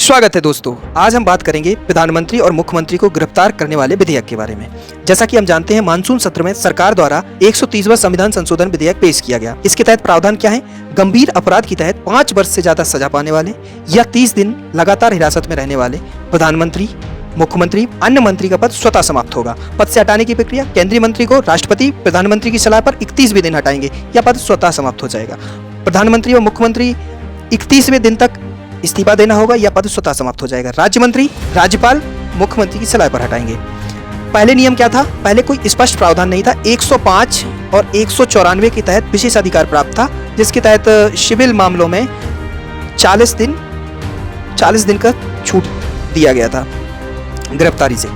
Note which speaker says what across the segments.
Speaker 1: स्वागत है दोस्तों। आज हम बात करेंगे प्रधानमंत्री और मुख्यमंत्री को गिरफ्तार करने वाले विधेयक के बारे में। जैसा कि हम जानते हैं, मानसून सत्र में सरकार द्वारा 130वां संविधान संशोधन विधेयक पेश किया गया। इसके तहत प्रावधान क्या है? गंभीर अपराध के तहत 5 वर्ष से ज्यादा सजा पाने वाले या 30 दिन लगातार हिरासत में रहने वाले प्रधानमंत्री, मुख्यमंत्री, अन्य मंत्री का पद स्वतः समाप्त होगा। पद से हटाने की प्रक्रिया केंद्रीय मंत्री को राष्ट्रपति प्रधानमंत्री की सलाह पर 31वें दिन हटाएंगे या पद स्वतः समाप्त हो जाएगा। प्रधानमंत्री और मुख्यमंत्री 31वें दिन तक इस्तीफा देना होगा या पद स्वतः समाप्त हो जाएगा। राज्य मंत्री राज्यपाल मुख्यमंत्री की सलाह पर हटाएंगे। पहले नियम क्या था? पहले कोई स्पष्ट प्रावधान नहीं था। 105 और 194 के तहत विशेष अधिकार प्राप्त था, जिसके तहत सिविल मामलों में 40 दिन का छूट दिया गया था गिरफ्तारी से।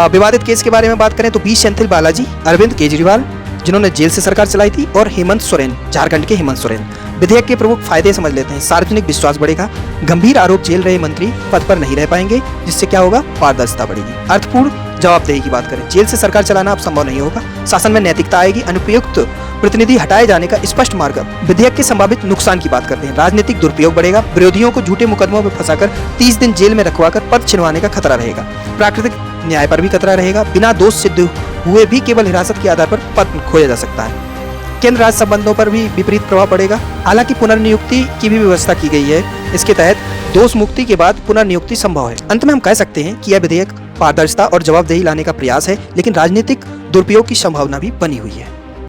Speaker 1: विवादित केस के बारे में बात करें तो बी सेंथिल बालाजी, अरविंद केजरीवाल जिन्होंने जेल से सरकार चलाई थी, और हेमंत सोरेन, झारखंड के हेमंत सोरेन। विधेयक के प्रमुख फायदे समझ लेते हैं। सार्वजनिक विश्वास बढ़ेगा, गंभीर आरोप झेल रहे मंत्री पद पर नहीं रह पाएंगे, जिससे क्या होगा? पारदर्शिता बढ़ेगी। अर्थपूर्ण जवाबदेही की बात करें, जेल से सरकार चलाना अब संभव नहीं होगा। शासन में नैतिकता आएगी। अनुपयुक्त प्रतिनिधि हटाए जाने का स्पष्ट मार्ग। विधेयक के संभावित नुकसान की बात करते हैं। राजनीतिक दुरुपयोग बढ़ेगा, विरोधियों को झूठे मुकदमों में फंसाकर 30 दिन जेल में रखवाकर पद छिनवाने का खतरा रहेगा। प्राकृतिक न्याय पर भी खतरा रहेगा। बिना दोष सिद्ध हुए भी केवल हिरासत के आधार पर पद खोया जा सकता है। केंद्र राज्य संबंधों पर भी विपरीत प्रभाव पड़ेगा। हालांकि पुनर्नियुक्ति की भी व्यवस्था की गई है। इसके तहत दोष मुक्ति के बाद पुनर्नियुक्ति संभव है। अंत में हम कह सकते हैं कि यह विधेयक पारदर्शिता और जवाबदेही लाने का प्रयास है, लेकिन राजनीतिक दुरुपयोग की संभावना भी बनी हुई है।